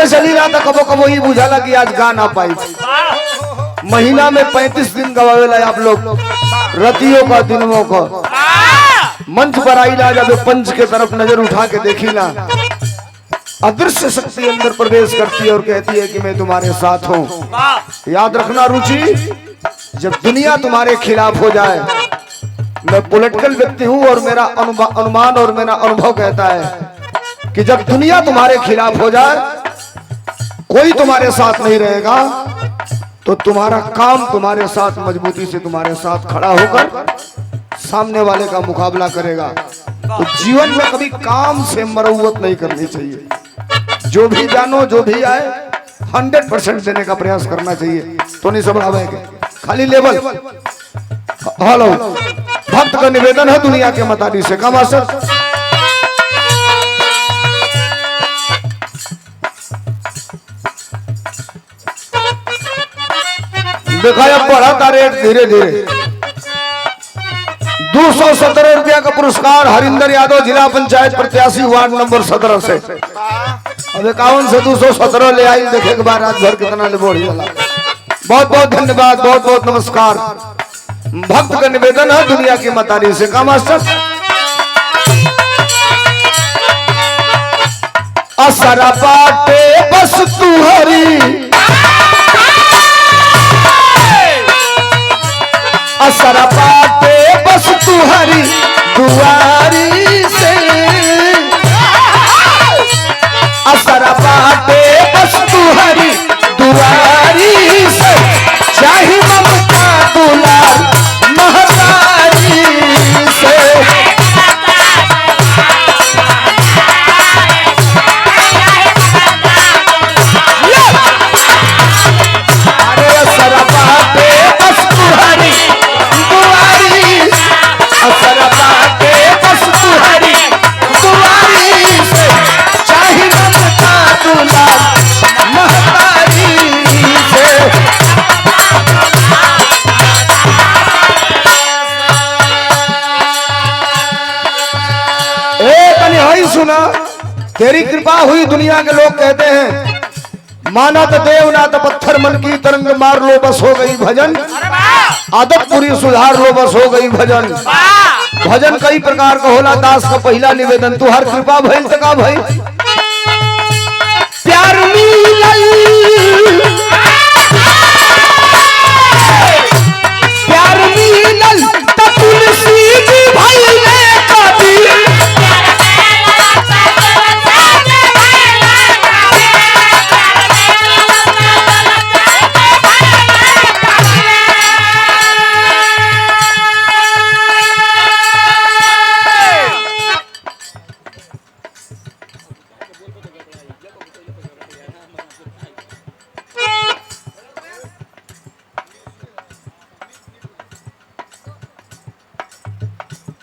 ऐसे चली रहा था, कबो कबो ही बुझाला कि आज गा ना पाई। महीना में 35 दिन गवावेला आप लोग, रतियों का दिनों का। मंच पर आईला, जब पंच के तरफ नजर उठा के देखी ना, अदृश्य शक्ति अंदर प्रवेश करती है और कहती है कि मैं तुम्हारे साथ हूं। याद रखना रुचि, जब दुनिया तुम्हारे खिलाफ हो जाए, मैं पॉलिटिकल व्यक्ति हूं और मेरा अनुमान और मेरा अनुभव कहता है कि जब दुनिया तुम्हारे खिलाफ हो जाए, कोई तुम्हारे साथ नहीं रहेगा, तो तुम्हारा काम तुम्हारे साथ मजबूती से तुम्हारे साथ खड़ा होकर सामने वाले का मुकाबला करेगा। तो जीवन में कभी काम से मरौवत नहीं करनी चाहिए। जो भी जानो, जो भी आए, 100% देने का प्रयास करना चाहिए। तो नहीं समझावे खाली लेवल। हेलो, भक्त का निवेदन है दुनिया के मतारी से, का मास्टर दिखाया बढ़ा था रेट धीरे धीरे। 217 रुपया का पुरस्कार हरिंदर यादव, जिला पंचायत प्रत्याशी, वार्ड नंबर 17 से। अब 51 से 217 ले आई, देखे के बाद रात भर कितना ले बोड़ी वाला। बहुत बहुत धन्यवाद, बहुत बहुत नमस्कार। भक्त का निवेदन है दुनिया की मतारी से, का मास्टर असरा बाटे बस तू हरी, असरा बाटे बस तू हरी दुआरी से, असरा बाटे बस तू हरी दुआरी से, चाहे ममता दुलार महतारी से। अरे असरा बाटे बस तू हरी दुआरी, असरा बाटे बस तू हरी दुआरी से, चाहे ममता दुलार महतारी से। सुना, तेरी कृपा हुई दुनिया के लोग कहते हैं, माना तो देव ना तो पत्थर, मन की तरंग मार लो बस हो गई भजन, आदत पूरी सुधार लो बस हो गई भजन। भजन कई प्रकार का होला, दास का पहला निवेदन, तू हर कृपा भइल त का भइल, प्यार मिलल, प्यार मिलल त तुलसी जी भइले कभी,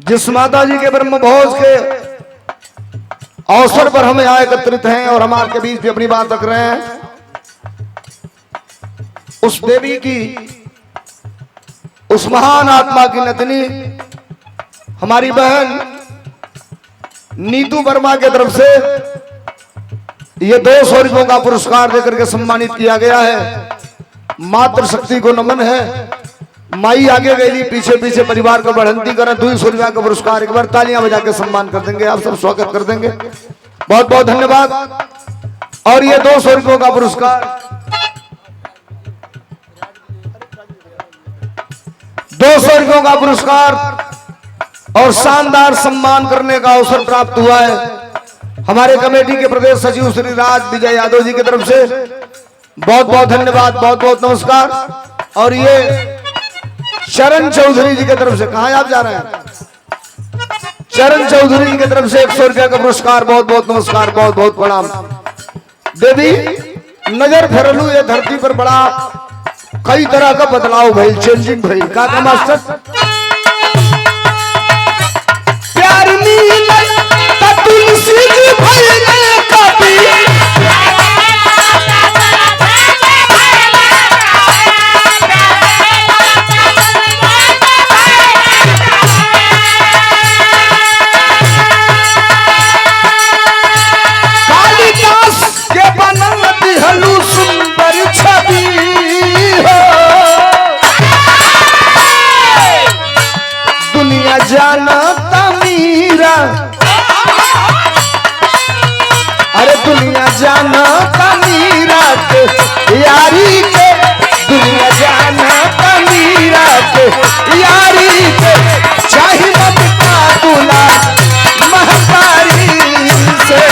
जिस माता जी के ब्रह्म भोज के अवसर पर हम यहाँ एकत्रित हैं और हम आपके बीच भी अपनी बात रख रहे हैं, उस देवी की, उस महान आत्मा की नतनी हमारी बहन नीतू वर्मा के तरफ से ये 200 रुपयों का पुरस्कार देकर के सम्मानित किया गया है। मातृ शक्ति को नमन है। माई आगे गई, पीछे पीछे परिवार को बढ़ंती करें। 200 रुपया का पुरस्कार, एक बार तालियां बजा के सम्मान कर देंगे, आप सब स्वागत कर देंगे। बहुत बहुत धन्यवाद। और ये 200 रुपयों का पुरस्कार, 200 रुपयों का पुरस्कार और शानदार सम्मान करने का अवसर प्राप्त हुआ है हमारे कमेटी के प्रदेश सचिव श्री राज विजय यादव जी की तरफ से। बहुत बहुत धन्यवाद, बहुत बहुत नमस्कार। और ये चरण चौधरी जी की तरफ से, कहां आप जा रहे हैं, चरण चौधरी जी की तरफ से 100 रुपया का पुरस्कार। बहुत बहुत नमस्कार, बहुत बहुत प्रणाम। देवी नजर फेरलू, ये धरती पर बड़ा कई तरह का बदलाव भइल, चेंजिंग भइल, का मास्टर प्यार मिलल त तुलसी जी भइले कभी, कालिदास के बनल जानता मीरा के यारी के, दुनिया जानता मीरा के यारी के, चाहे ममता दूल्हा महतारी से।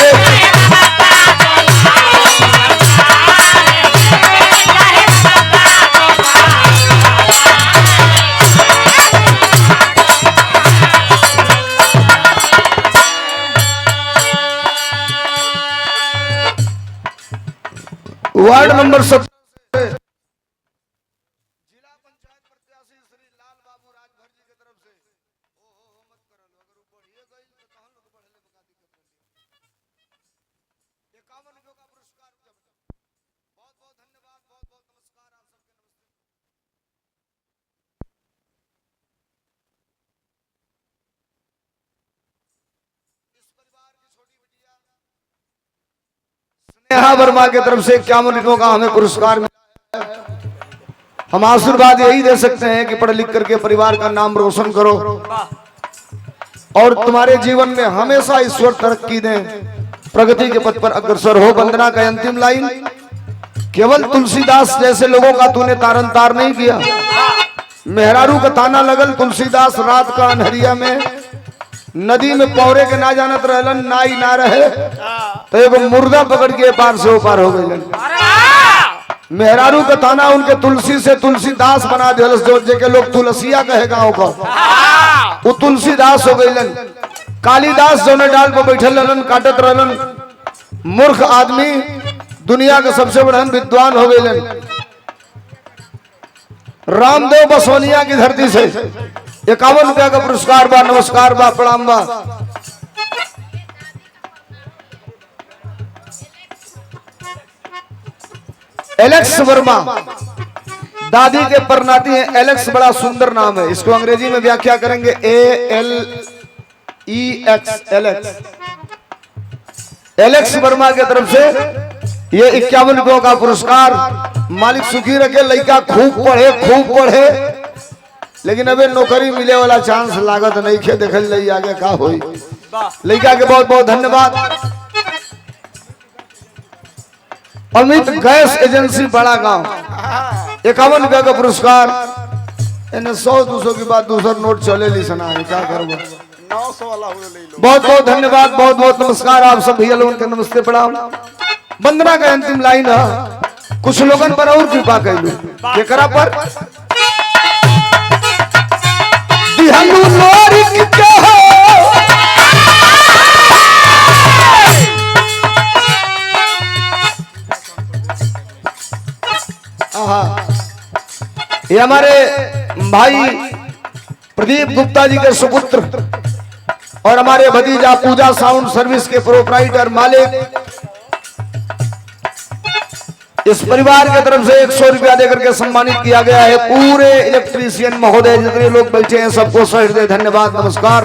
वार्ड नंबर 7 जिला पंचायत प्रत्याशी श्री लाल बाबू राजभर जी की तरफ से मत करन, अगर ऊपर ये गई तो कहन लोग बढ़ले बका दिक्कत नहीं। 51 रुपए का पुरस्कार बहुत बहुत धन्यवाद, बहुत बहुत नमस्कार आप सबके। नमस्ते। इस परिवार की छोटी बिटिया स्नेहा वर्मा की तरफ से 51 रुपयों का हमें पुरस्कार मिला है। हम आशीर्वाद यही दे सकते हैं कि पढ़ लिख करके परिवार का नाम रोशन करो और तुम्हारे जीवन में हमेशा ईश्वर तरक्की दें, प्रगति के पथ पर अग्रसर हो। वंदना का अंतिम लाइन, केवल तुलसीदास जैसे लोगों का तूने तारन तार नहीं किया। मेहरारू का ताना लगल, तुलसीदास रात का अंधरिया में नदी में पौरे के ना जानत रहलन, नाई ना रहे तो एगो मुर्दा पकड़ के पार से ऊपार हो गए। मेहरारू का ताना उनके तुलसी से तुलसीदास बना दिया, जो जेके लोग तुलसिया कहे गाँव को, वो तुलसीदास हो गए। कालिदास जो ने डाल पर बैठल रहलन, काटत रहलन, मूर्ख आदमी दुनिया के सबसे बड़ा विद्वान हो गए। रामदेव बसोनिया की धरती से 51 रुपया का पुरस्कार बा। नमस्कार बा, प्रणाम बा। एलेक्स वर्मा दादी के परनाती हैं। एलेक्स बड़ा सुंदर नाम है, इसको अंग्रेजी में व्याख्या करेंगे ALEX एलेक्स। एलेक्स वर्मा की तरफ से ये 51 रुपयों का पुरस्कार। मालिक सुखी रखे, लड़का खूब पढ़े लेकिन अबे नौकरी मिले वाला चांस लागत नहीं खे, देखल जाइए आगे का होई। लड़का के बहुत बहुत धन्यवाद। अमित गैस एजेंसी बड़ा गांव 51 रुपया का पुरस्कार। इन्हें 100-200 की बात दूसरा नोट चले ली सना है, क्या करोगे। 900 वाला बहुत बहुत धन्यवाद, बहुत बहुत नमस्कार आप सब भैया लोगों के। नमस्ते प्रणाम। वंदना का अंतिम लाइन है, कुछ लोगन पर और कृपा कैलू केकरा पर दिहलू लोरी के हो। ये हमारे भाई प्रदीप गुप्ता जी के सुपुत्र और हमारे भतीजा पूजा साउंड सर्विस के प्रोप्राइटर मालिक, इस परिवार की तरफ से 100 रुपया देकर के सम्मानित किया गया है। पूरे इलेक्ट्रीशियन महोदय जितने लोग बैठे हैं सबको सहृदय धन्यवाद, नमस्कार।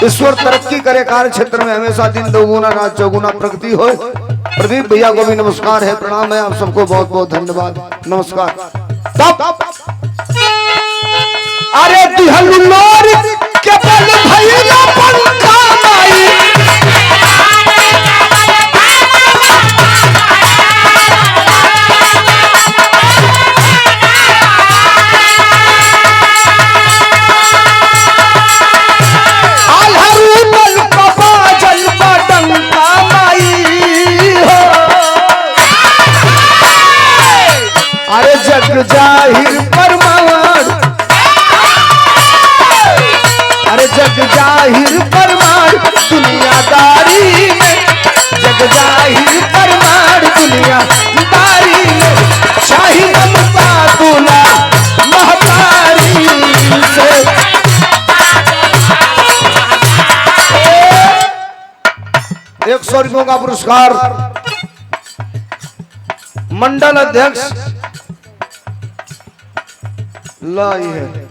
ईश्वर तरक्की करे, कार्य क्षेत्र में हमेशा दिन दोगुना रात चौगुना प्रगति हो। प्रदीप भैया को भी नमस्कार है, प्रणाम है आप सबको, बहुत बहुत धन्यवाद, नमस्कार। अरे दिहलू लोरी के बल भैया पंखा माई, जग जाहिर परमार, अरे जग जाहिर परमार दुनियादारी में, जग जाहिर परमार दुनियादारी में, शाही ममता दूल्हा महतारी से। 100 रुपयों का पुरस्कार मंडल अध्यक्ष लाई है।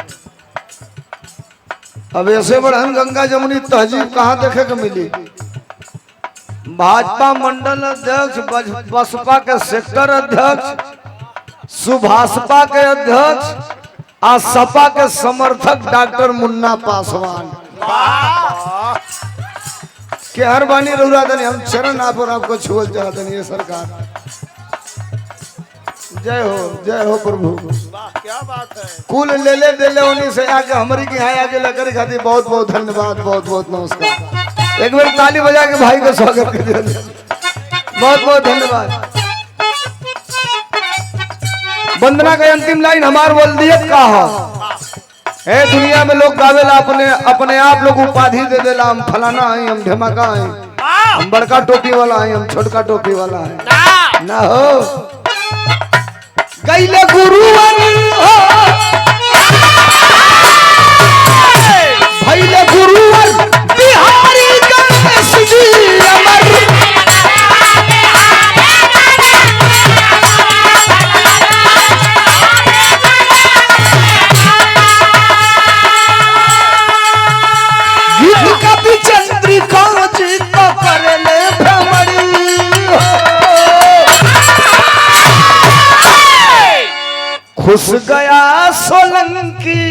अब ऐसे बढ़न गंगा जमुनी तहजीब कहाँ देखे को मिली। भाजपा मंडल अध्यक्ष, बसपा के सेक्टर अध्यक्ष, सुभाषपा के अध्यक्ष और सपा के समर्थक डॉक्टर मुन्ना पासवान। कि हर बानी रउरा दनी हम चरण आप और आपको छुअल चाहते नहीं है सरकार। जय हो प्रभु। वाह क्या बात है। कुल ले ले दे ले उन्हीं से आके हमारी की यहाँ आके लकर खाती बहुत बहुत धन्यवाद, बहुत बहुत नमस्कार। एक बार ताली बजा के भाई को स्वागत कर दिया, बहुत बहुत धन्यवाद। वंदना का अंतिम लाइन हमार वल्दियत का है। दुनिया में लोग गावेला अपने आप लोग उपाधि दे देला, हम फलाना है, हम धमाका है, हम बड़का टोपी वाला है, हम छोटका टोपी वाला है। ना हो गईले गुरुवन हो भैले गुरुवन बिहारी गणेश जी अमर। गीत कवि चंद्रिका जी तो करले भ्रमणी खुश गया सोलंकी,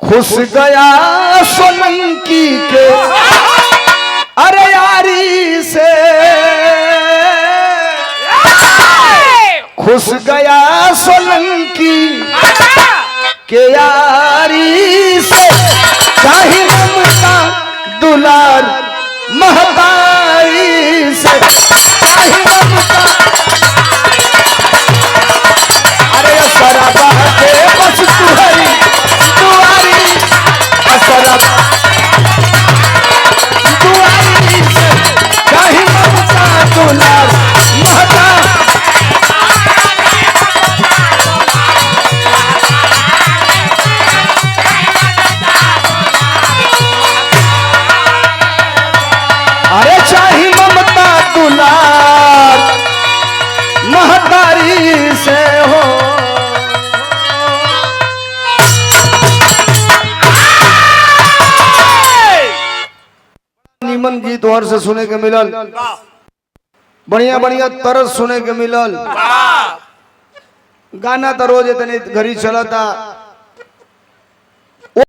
खुश गया सोलंकी के अरे यारी से, खुश गया सोलंकी के यारी से। चाहे ममता दुलार महतारी से, चाहे ममता अरे सराबा के बस तुहरी दुआरी, सराबा दुआरी से चाहे ममता दुलार महता। अरे चाहे ममता दुलार महतारी से हो। नीमन गीत और से सुने के मिलल, बढ़िया बढ़िया तरस सुने के मिलल। गाना तो रोज इतने घड़ी चलता,